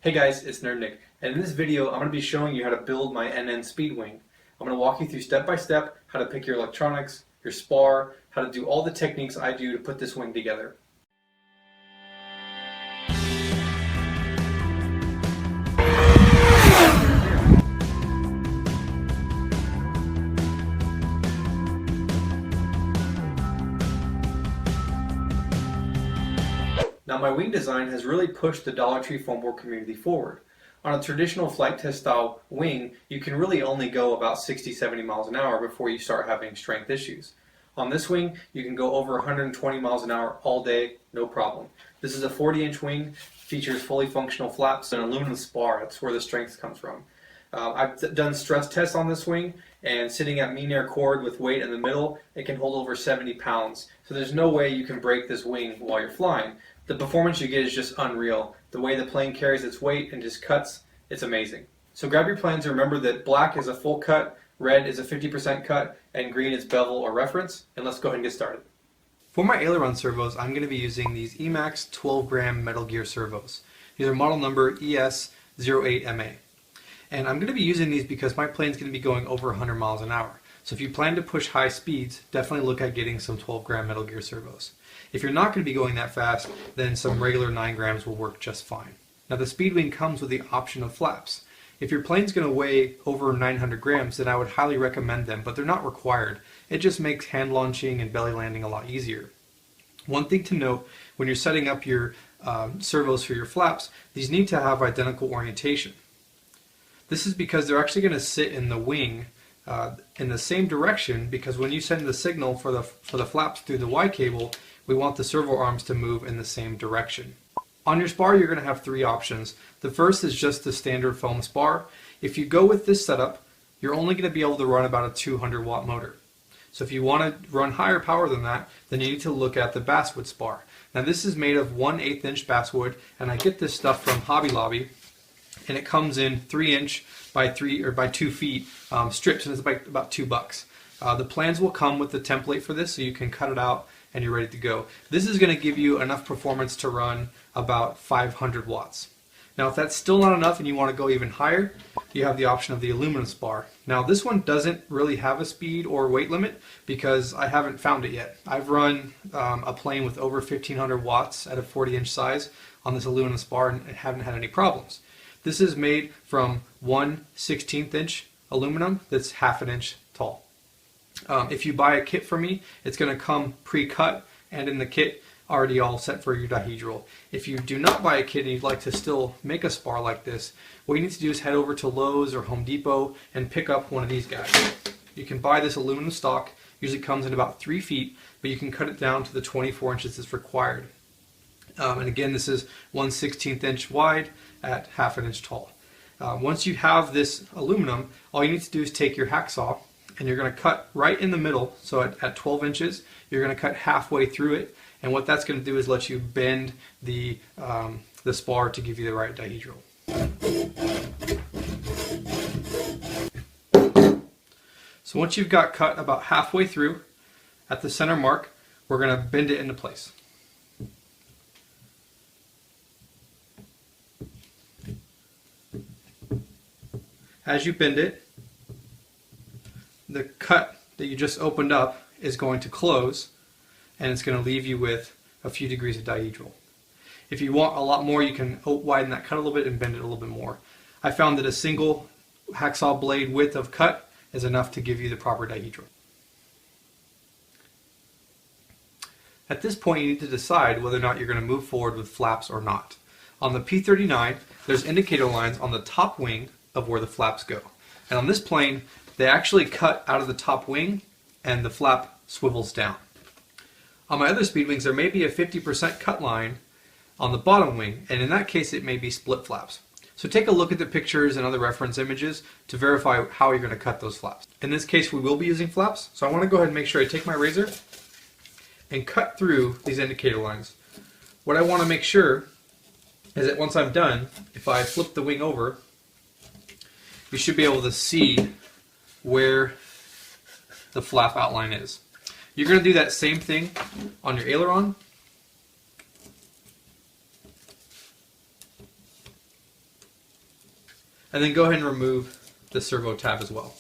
Hey guys, it's nerdnic, and in this video I'm going to be showing you how to build my nnSpeedwing. I'm going to walk you through step by step how to pick your electronics, your spar, how to do all the techniques I do to put this wing together. Now my wing design has really pushed the Dollar Tree foam board community forward. On a traditional flight test style wing, you can really only go about 60-70 miles an hour before you start having strength issues. On this wing, you can go over 120 miles an hour all day, no problem. This is a 40-inch wing, features fully functional flaps and aluminum spar. That's where the strength comes from. I've done stress tests on this wing, and sitting at mean air chord with weight in the middle, it can hold over 70 pounds. So there's no way you can break this wing while you're flying. The performance you get is just unreal. The way the plane carries its weight and just cuts, it's amazing. So grab your plans and remember that black is a full cut, red is a 50% cut, and green is bevel or reference. And let's go ahead and get started. For my aileron servos, I'm going to be using these Emax 12-gram Metal Gear servos. These are model number ES08MA. And I'm going to be using these because my plane's going to be going over 100 miles an hour. So if you plan to push high speeds, definitely look at getting some 12-gram Metal Gear servos. If you're not going to be going that fast, then some regular 9 grams will work just fine. Now the Speedwing comes with the option of flaps. If your plane's going to weigh over 900 grams, then I would highly recommend them, but they're not required. It just makes hand launching and belly landing a lot easier. One thing to note, when you're setting up your servos for your flaps, these need to have identical orientation. This is because they're actually going to sit in the wing in the same direction, because when you send the signal for the flaps through the Y cable, we want the servo arms to move in the same direction. On your spar, you're going to have 3 options. The first is just the standard foam spar. If you go with this setup, you're only going to be able to run about a 200 watt motor. So if you want to run higher power than that, then you need to look at the basswood spar. Now this is made of 1/8 inch basswood, and I get this stuff from Hobby Lobby, and it comes in 3-inch by 2 feet strips, and it's about $2. The plans will come with the template for this, so you can cut it out and you're ready to go. This is going to give you enough performance to run about 500 watts. Now if that's still not enough and you want to go even higher, you have the option of the aluminum spar. Now this one doesn't really have a speed or weight limit because I haven't found it yet. I've run a plane with over 1500 watts at a 40-inch size on this aluminum spar and haven't had any problems. This is made from 1/16 inch aluminum that's 1/2 inch tall. If you buy a kit from me, it's going to come pre-cut and in the kit already all set for your dihedral. If you do not buy a kit and you'd like to still make a spar like this, what you need to do is head over to Lowe's or Home Depot and pick up one of these guys. You can buy this aluminum stock, usually comes in about 3 feet, but you can cut it down to the 24 inches that's required. And again, this is 1/16 inch wide at 1/2 inch tall. Once you have this aluminum, all you need to do is take your hacksaw and you're going to cut right in the middle. So at 12 inches, you're going to cut halfway through it. And what that's going to do is let you bend the spar to give you the right dihedral. So once you've got cut about halfway through, at the center mark, we're going to bend it into place. As you bend it, the cut that you just opened up is going to close, and it's going to leave you with a few degrees of dihedral. If you want a lot more, you can widen that cut a little bit and bend it a little bit more. I found that a single hacksaw blade width of cut is enough to give you the proper dihedral. At this point, you need to decide whether or not you're going to move forward with flaps or not. On the P39, there's indicator lines on the top wing of where the flaps go. And on this plane, they actually cut out of the top wing and the flap swivels down. On my other Speedwings, there may be a 50% cut line on the bottom wing, and in that case it may be split flaps. So take a look at the pictures and other reference images to verify how you're going to cut those flaps. In this case we will be using flaps, so I want to go ahead and make sure I take my razor and cut through these indicator lines. What I want to make sure is that once I'm done, if I flip the wing over, you should be able to see where the flap outline is. You're going to do that same thing on your aileron. And then go ahead and remove the servo tab as well.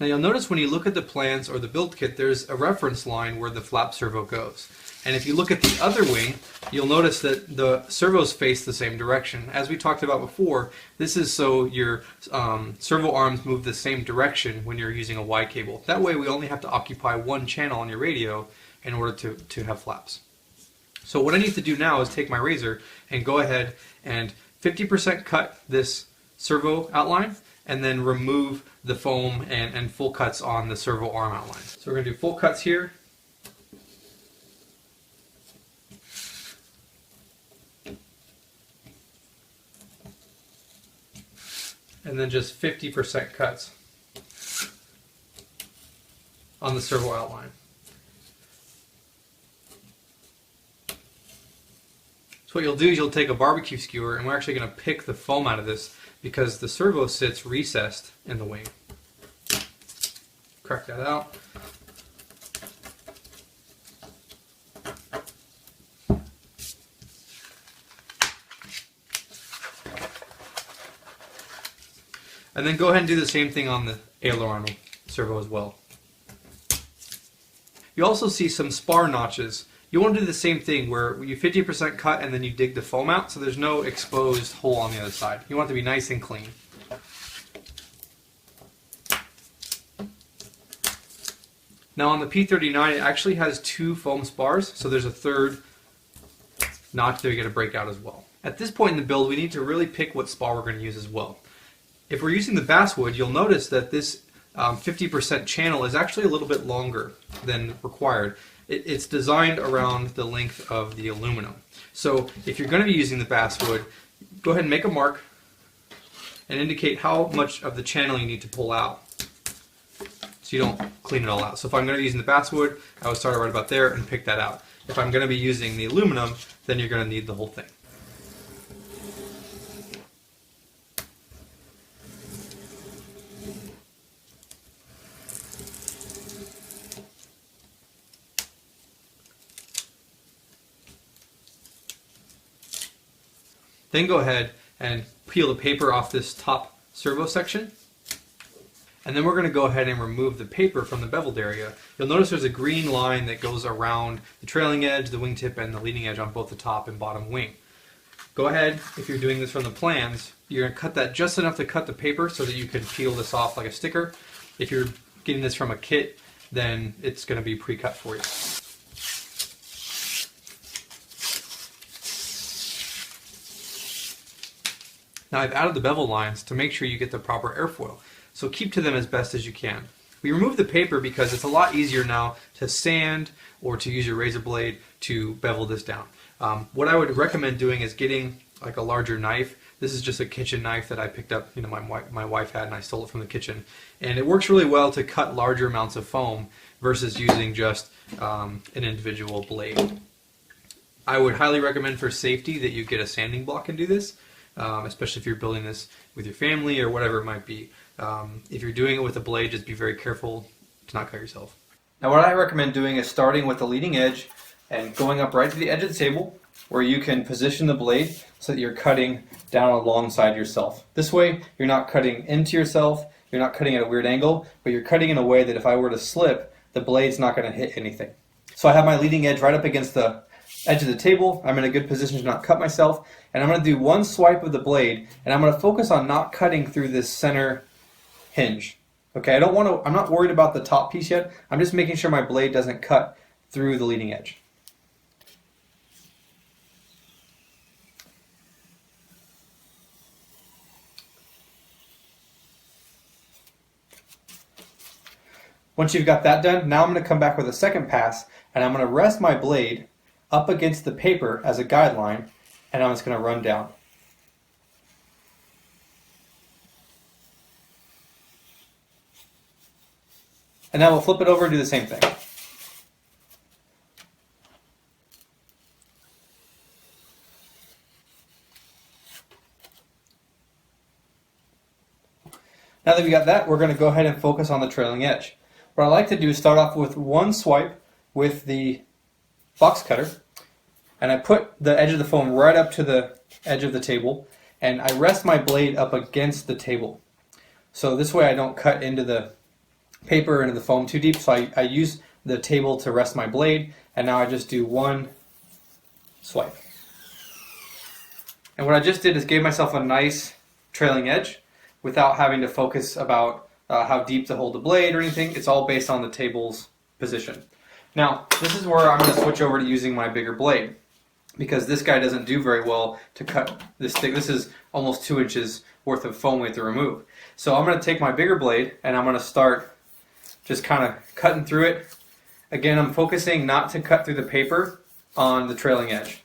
Now you'll notice when you look at the plans or the build kit, there's a reference line where the flap servo goes. And if you look at the other wing, you'll notice that the servos face the same direction. As we talked about before, this is so your servo arms move the same direction when you're using a Y cable. That way we only have to occupy one channel on your radio in order to have flaps. So what I need to do now is take my razor and go ahead and 50% cut this servo outline, and then remove the foam and full cuts on the servo arm outline. So we're going to do full cuts here. And then just 50% cuts on the servo outline. So what you'll do is you'll take a barbecue skewer, and we're actually going to pick the foam out of this because the servo sits recessed in the wing. Crack that out. And then go ahead and do the same thing on the aileron servo as well. You also see some spar notches. You want to do the same thing where you 50% cut and then you dig the foam out so there's no exposed hole on the other side. You want it to be nice and clean. Now on the P39 it actually has 2 foam spars, so there's a third notch there you're going to break out as well. At this point in the build we need to really pick what spar we're going to use as well. If we're using the basswood, you'll notice that this 50% channel is actually a little bit longer than required. It's designed around the length of the aluminum. So if you're going to be using the basswood, go ahead and make a mark and indicate how much of the channel you need to pull out so you don't clean it all out. So if I'm going to be using the basswood, I would start right about there and pick that out. If I'm going to be using the aluminum, then you're going to need the whole thing. Then go ahead and peel the paper off this top servo section. And then we're going to go ahead and remove the paper from the beveled area. You'll notice there's a green line that goes around the trailing edge, the wingtip, and the leading edge on both the top and bottom wing. Go ahead, if you're doing this from the plans, you're going to cut that just enough to cut the paper so that you can peel this off like a sticker. If you're getting this from a kit, then it's going to be pre-cut for you. Now I've added the bevel lines to make sure you get the proper airfoil, so keep to them as best as you can. We remove the paper because it's a lot easier now to sand or to use your razor blade to bevel this down. What I would recommend doing is getting like a larger knife. This is just a kitchen knife that I picked up, my wife had, and I stole it from the kitchen. And it works really well to cut larger amounts of foam versus using just an individual blade. I would highly recommend for safety that you get a sanding block and do this. Especially if you're building this with your family or whatever it might be. If you're doing it with a blade, just be very careful to not cut yourself. Now what I recommend doing is starting with the leading edge and going up right to the edge of the table where you can position the blade so that you're cutting down alongside yourself. This way you're not cutting into yourself, you're not cutting at a weird angle, but you're cutting in a way that if I were to slip, the blade's not going to hit anything. So I have my leading edge right up against the edge of the table. I'm in a good position to not cut myself, and I'm going to do one swipe of the blade, and I'm going to focus on not cutting through this center hinge. Okay, I'm not worried about the top piece yet. I'm just making sure my blade doesn't cut through the leading edge. Once you've got that done, now I'm going to come back with a second pass, and I'm going to rest my blade up against the paper as a guideline, and I'm just going to run down. And now we'll flip it over and do the same thing. Now that we got that, we're going to go ahead and focus on the trailing edge. What I like to do is start off with one swipe with the box cutter, and I put the edge of the foam right up to the edge of the table, and I rest my blade up against the table. So this way I don't cut into the paper, into the foam too deep. So I use the table to rest my blade, and now I just do one swipe. And what I just did is gave myself a nice trailing edge without having to focus about how deep to hold the blade or anything. It's all based on the table's position. Now, this is where I'm going to switch over to using my bigger blade, because this guy doesn't do very well to cut this thick. This is almost 2 inches worth of foam we have to remove. So I'm going to take my bigger blade and I'm going to start just kind of cutting through it. Again, I'm focusing not to cut through the paper on the trailing edge.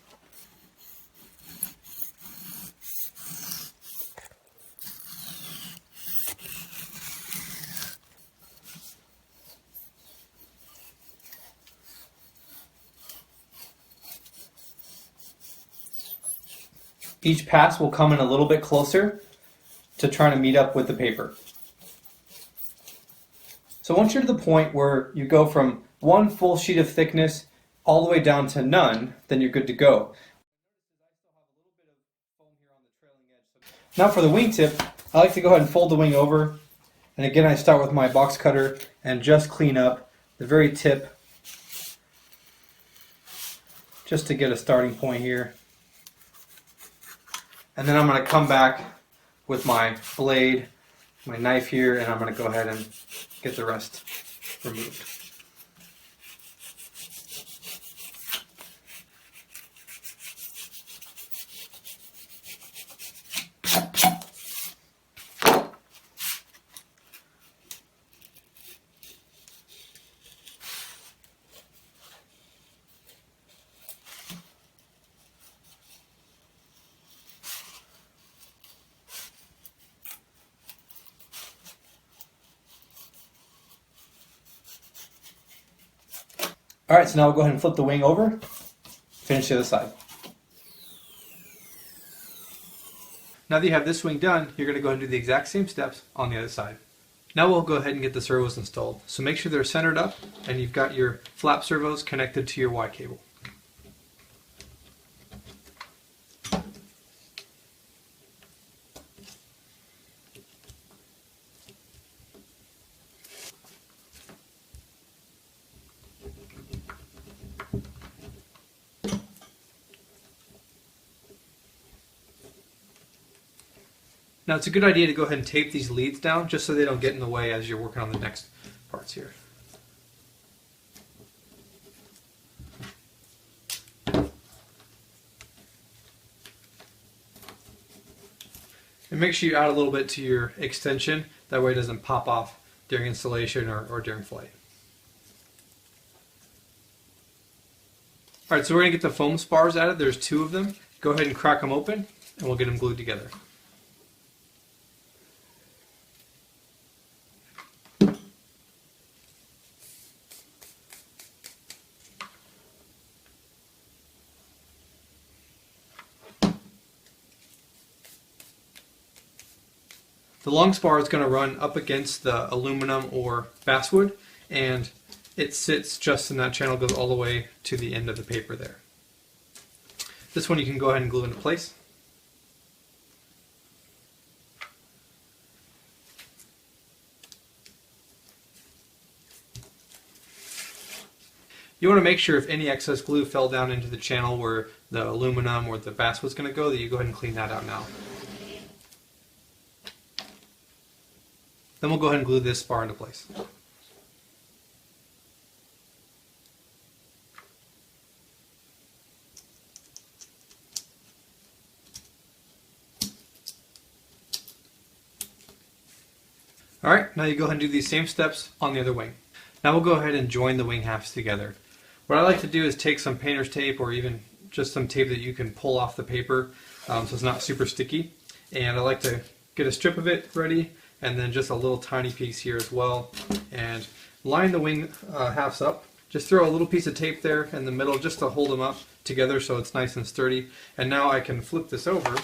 Each pass will come in a little bit closer to trying to meet up with the paper. So once you're to the point where you go from one full sheet of thickness all the way down to none, then you're good to go. Now for the wingtip, I like to go ahead and fold the wing over. And again, I start with my box cutter and just clean up the very tip just to get a starting point here. And then I'm going to come back with my blade, my knife here, and I'm going to go ahead and get the rest removed. Alright, so now we'll go ahead and flip the wing over, finish the other side. Now that you have this wing done, you're going to go ahead and do the exact same steps on the other side. Now we'll go ahead and get the servos installed. So make sure they're centered up and you've got your flap servos connected to your Y cable. Now it's a good idea to go ahead and tape these leads down just so they don't get in the way as you're working on the next parts here. And make sure you add a little bit to your extension, that way it doesn't pop off during installation or during flight. Alright, so we're going to get the foam spars added. There's 2 of them. Go ahead and crack them open and we'll get them glued together. The long spar is going to run up against the aluminum or basswood, and it sits just in that channel, goes all the way to the end of the paper there. This one you can go ahead and glue into place. You want to make sure if any excess glue fell down into the channel where the aluminum or the basswood is going to go, that you go ahead and clean that out now. Then we'll go ahead and glue this spar into place. Alright, now you go ahead and do these same steps on the other wing. Now we'll go ahead and join the wing halves together. What I like to do is take some painter's tape or even just some tape that you can pull off the paper so it's not super sticky. And I like to get a strip of it ready, and then just a little tiny piece here as well, and line the wing halves up. Just throw a little piece of tape there in the middle just to hold them up together so it's nice and sturdy. And now I can flip this over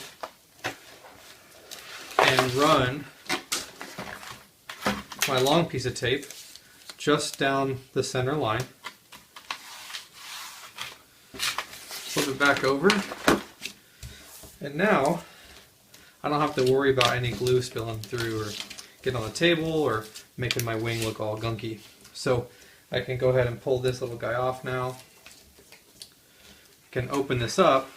and run my long piece of tape just down the center line. Flip it back over, and now I don't have to worry about any glue spilling through or getting on the table or making my wing look all gunky. So I can go ahead and pull this little guy off now. I can open this up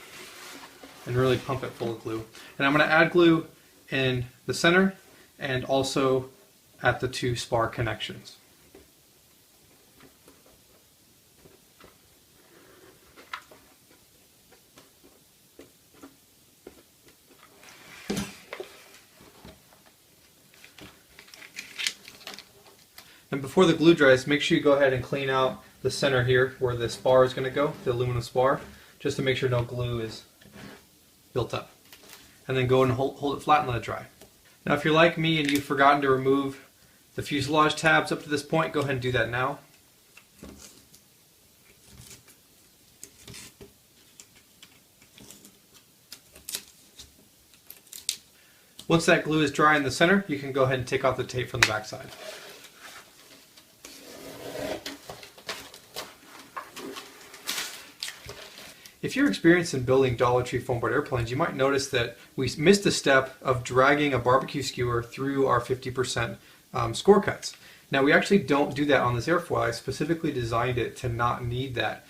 and really pump it full of glue. And I'm going to add glue in the center and also at the two spar connections. And before the glue dries, make sure you go ahead and clean out the center here where the spar is going to go, the aluminum spar, just to make sure no glue is built up. And then go and hold it flat and let it dry. Now if you're like me and you've forgotten to remove the fuselage tabs up to this point, go ahead and do that now. Once that glue is dry in the center, you can go ahead and take off the tape from the back side. If you're experienced in building Dollar Tree foam board airplanes, you might notice that we missed a step of dragging a barbecue skewer through our 50% score cuts. Now we actually don't do that on this airfoil. I specifically designed it to not need that.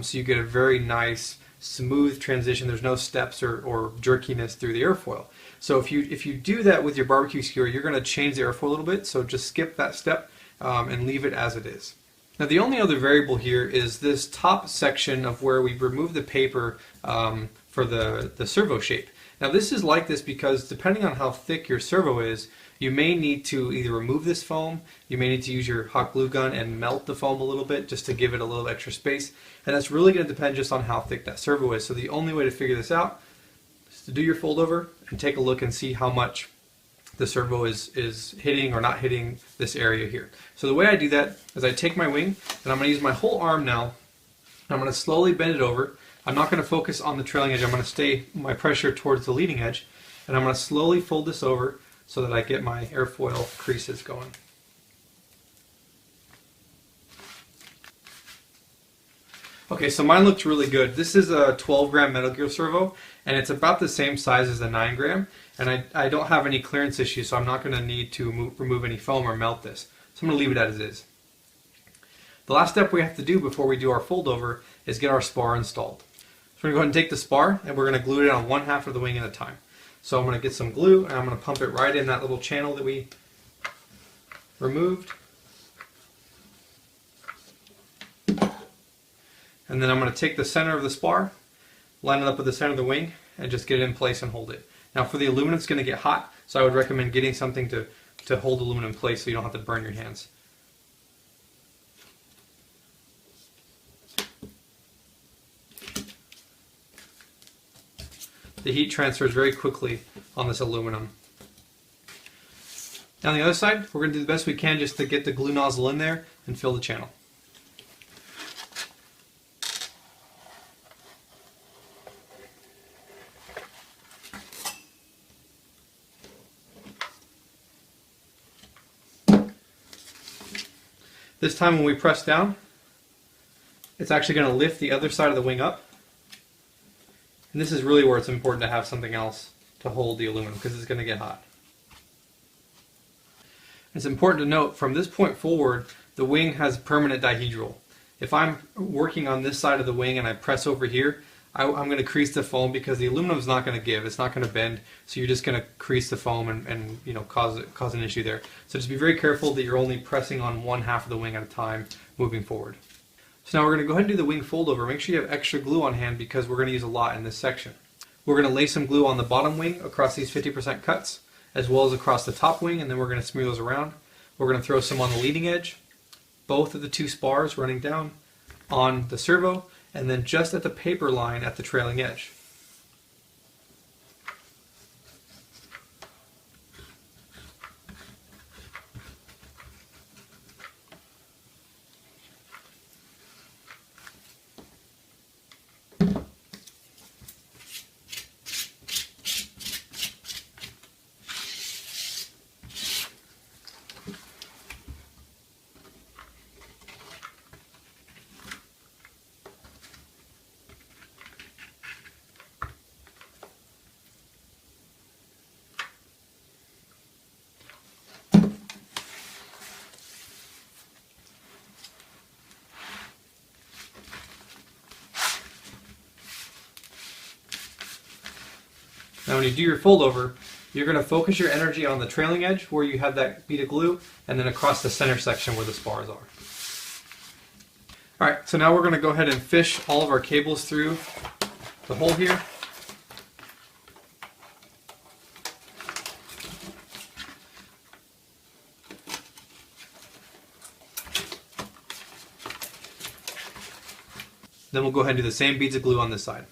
So you get a very nice, smooth transition. There's no steps or jerkiness through the airfoil. So if you do that with your barbecue skewer, you're going to change the airfoil a little bit. So just skip that step and leave it as it is. Now the only other variable here is this top section of where we remove the paper for the servo shape. Now this is like this because depending on how thick your servo is, you may need to either remove this foam, you may need to use your hot glue gun and melt the foam a little bit just to give it a little extra space, and that's really going to depend just on how thick that servo is. So the only way to figure this out is to do your fold over and take a look and see how much the servo is hitting or not hitting this area here. So the way I do that is I take my wing and I'm going to use my whole arm now. I'm going to slowly bend it over. I'm not going to focus on the trailing edge. I'm going to stay my pressure towards the leading edge, and I'm going to slowly fold this over so that I get my airfoil creases going. Okay, so mine looks really good. This is a 12-gram Metal Gear servo, and it's about the same size as the 9-gram, and I don't have any clearance issues, so I'm not going to need to remove any foam or melt this. So I'm going to leave it as is. The last step we have to do before we do our fold over is get our spar installed. So we're going to go ahead and take the spar, and we're going to glue it on one half of the wing at a time. So I'm going to get some glue, and I'm going to pump it right in that little channel that we removed. And then I'm going to take the center of the spar, line it up with the center of the wing, and just get it in place and hold it. Now for the aluminum, it's going to get hot, so I would recommend getting something to hold aluminum in place so you don't have to burn your hands. The heat transfers very quickly on this aluminum. Now on the other side, we're going to do the best we can just to get the glue nozzle in there and fill the channel. This time when we press down, it's actually going to lift the other side of the wing up. And this is really where it's important to have something else to hold the aluminum because it's going to get hot. It's important to note from this point forward, the wing has permanent dihedral. If I'm working on this side of the wing and I press over here, I'm going to crease the foam because the aluminum is not going to give. It's not going to bend, so you're just going to crease the foam and cause an issue there. So just be very careful that you're only pressing on one half of the wing at a time moving forward. So now we're going to go ahead and do the wing fold over. Make sure you have extra glue on hand because we're going to use a lot in this section. We're going to lay some glue on the bottom wing across these 50% cuts as well as across the top wing, and then we're going to smear those around. We're going to throw some on the leading edge, both of the two spars running down on the servo, and then just at the paper line at the trailing edge. Now when you do your fold over, you're going to focus your energy on the trailing edge where you have that bead of glue, and then across the center section where the spars are. Alright, so now we're going to go ahead and fish all of our cables through the hole here. Then we'll go ahead and do the same beads of glue on this side.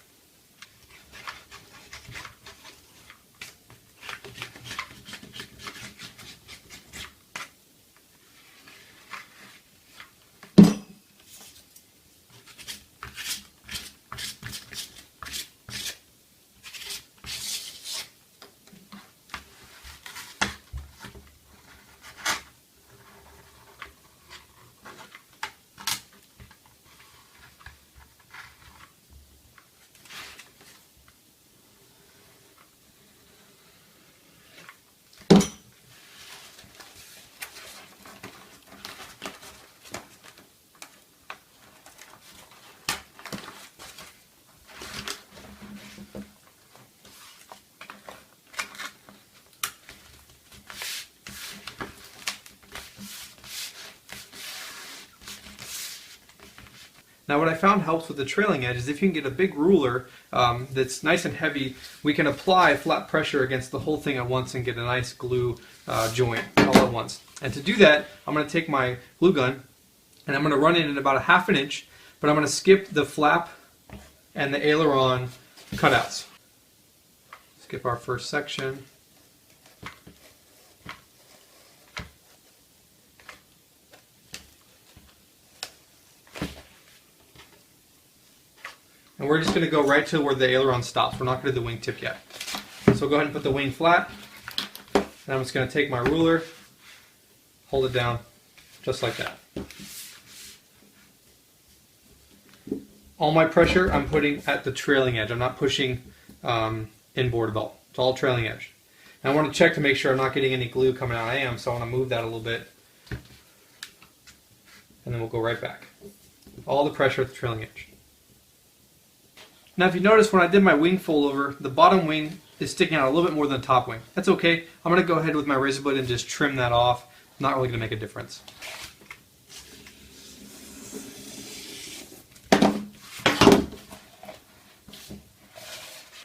Now what I found helps with the trailing edge is if you can get a big ruler that's nice and heavy, we can apply flat pressure against the whole thing at once and get a nice glue joint all at once. And to do that, I'm going to take my glue gun and I'm going to run it in about 1/2 inch, but I'm going to skip the flap and the aileron cutouts. Skip our first section. And we're just going to go right to where the aileron stops. We're not going to do the wingtip yet. So go ahead and put the wing flat. And I'm just going to take my ruler, hold it down, just like that. All my pressure I'm putting at the trailing edge. I'm not pushing inboard at all. It's all trailing edge. And I want to check to make sure I'm not getting any glue coming out. I am, so I want to move that a little bit. And then we'll go right back. All the pressure at the trailing edge. Now if you notice when I did my wing fold over, the bottom wing is sticking out a little bit more than the top wing. That's okay. I'm going to go ahead with my razor blade and just trim that off. Not really going to make a difference.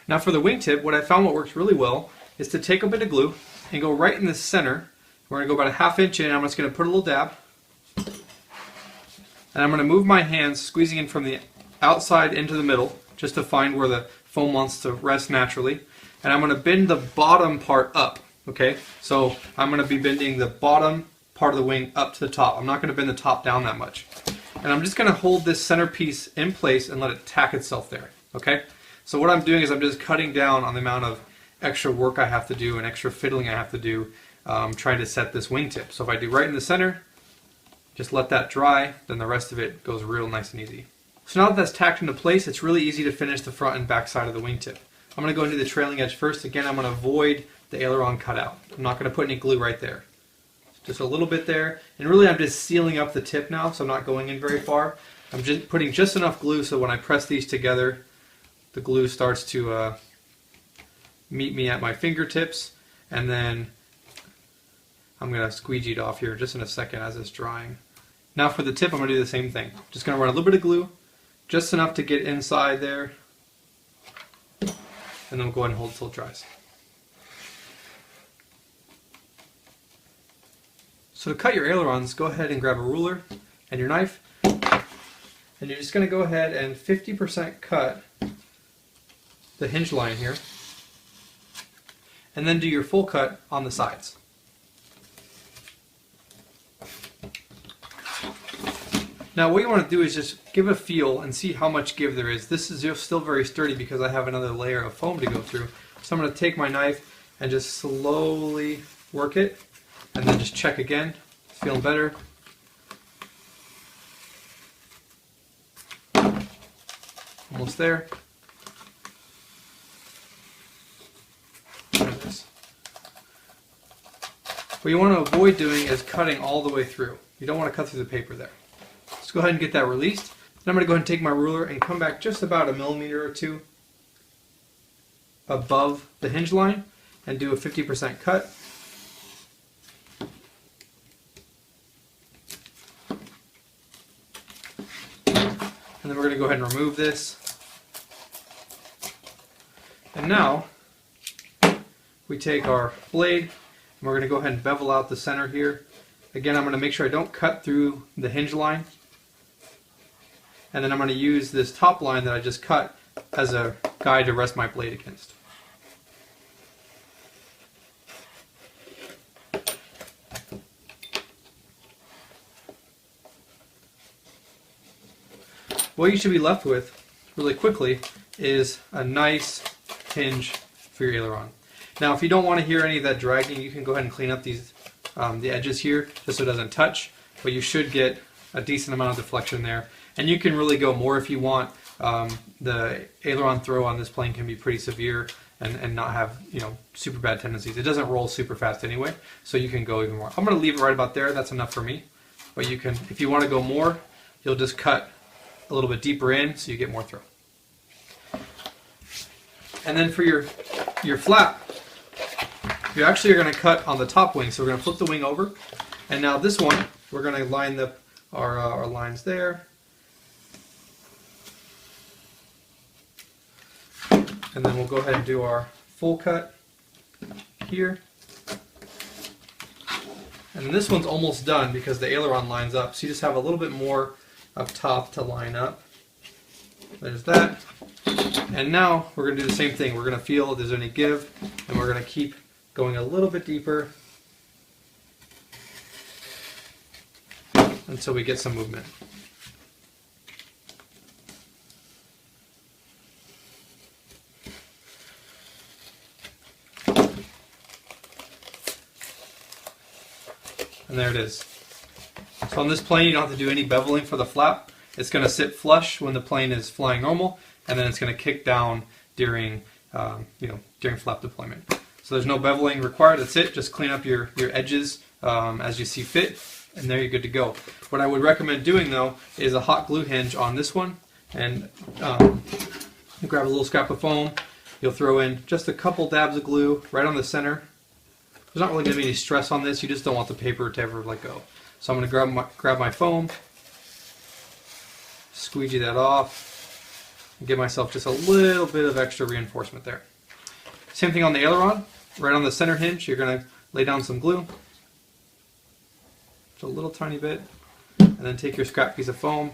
Now for the wingtip, what I found what works really well is to take a bit of glue and go right in the center. We're going to go about 1/2 inch in. I'm just going to put a little dab. And I'm going to move my hands, squeezing in from the outside into the middle, just to find where the foam wants to rest naturally. And I'm going to bend the bottom part up, okay? So I'm going to be bending the bottom part of the wing up to the top. I'm not going to bend the top down that much. And I'm just going to hold this center piece in place and let it tack itself there, okay? So what I'm doing is I'm just cutting down on the amount of extra work I have to do and extra fiddling I have to do trying to set this wingtip. So if I do right in the center, just let that dry, then the rest of it goes real nice and easy. So now that that's tacked into place, it's really easy to finish the front and back side of the wingtip. I'm going to go into the trailing edge first. Again, I'm going to avoid the aileron cutout. I'm not going to put any glue right there. Just a little bit there. And really I'm just sealing up the tip now, so I'm not going in very far. I'm just putting just enough glue so when I press these together, the glue starts to meet me at my fingertips. And then I'm going to squeegee it off here just in a second as it's drying. Now for the tip, I'm going to do the same thing. Just going to run a little bit of glue, just enough to get inside there, and then we'll go ahead and hold it until it dries. So to cut your ailerons, go ahead and grab a ruler and your knife, and you're just going to go ahead and 50% cut the hinge line here, and then do your full cut on the sides. Now what you want to do is just give a feel and see how much give there is. This is still very sturdy because I have another layer of foam to go through. So I'm going to take my knife and just slowly work it and then just check again. It's feeling better. Almost there. There it is. What you want to avoid doing is cutting all the way through. You don't want to cut through the paper there. Go ahead and get that released. Then I'm going to go ahead and take my ruler and come back just about 1 millimeter or 2. above the hinge line and do a 50% cut. And then we're going to go ahead and remove this. And now we take our blade and we're going to go ahead and bevel out the center here. Again, I'm going to make sure I don't cut through the hinge line. And then I'm going to use this top line that I just cut as a guide to rest my blade against. What you should be left with really quickly is a nice hinge for your aileron. Now if you don't want to hear any of that dragging, you can go ahead and clean up these the edges here just so it doesn't touch, but you should get a decent amount of deflection there. And you can really go more if you want. The aileron throw on this plane can be pretty severe and not have, you know, super bad tendencies. It doesn't roll super fast anyway, so you can go even more. I'm going to leave it right about there. That's enough for me. But you can, if you want to go more, you'll just cut a little bit deeper in so you get more throw. And then for your flap, you actually are going to cut on the top wing. So we're going to flip the wing over, and now this one we're going to line up our lines there, and then we'll go ahead and do our full cut here. And then this one's almost done because the aileron lines up, so you just have a little bit more up top to line up. There's that. And now we're going to do the same thing. We're going to feel if there's any give, and we're going to keep going a little bit deeper until we get some movement. And there it is. So on this plane, you don't have to do any beveling for the flap. It's going to sit flush when the plane is flying normal, and then it's going to kick down during, during flap deployment. So there's no beveling required. That's it. Just clean up your edges as you see fit, and there you're good to go. What I would recommend doing though is a hot glue hinge on this one, and you grab a little scrap of foam. You'll throw in just a couple dabs of glue right on the center. There's not really going to be any stress on this. You just don't want the paper to ever let go. So I'm going to grab my foam, squeegee that off, and give myself just a little bit of extra reinforcement there. Same thing on the aileron. Right on the center hinge, you're going to lay down some glue, just a little tiny bit, and then take your scrap piece of foam,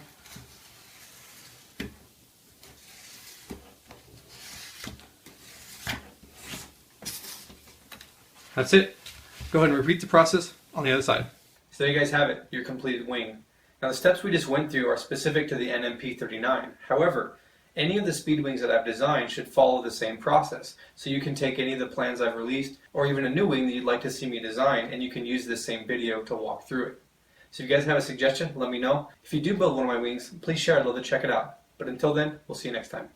that's it. Go ahead and repeat the process on the other side. So there you guys have it, your completed wing. Now the steps we just went through are specific to the NMP39. However, any of the SpeedWings that I've designed should follow the same process. So you can take any of the plans I've released, or even a new wing that you'd like to see me design, and you can use this same video to walk through it. So if you guys have a suggestion, let me know. If you do build one of my wings, please share. I'd love to check it out. But until then, we'll see you next time.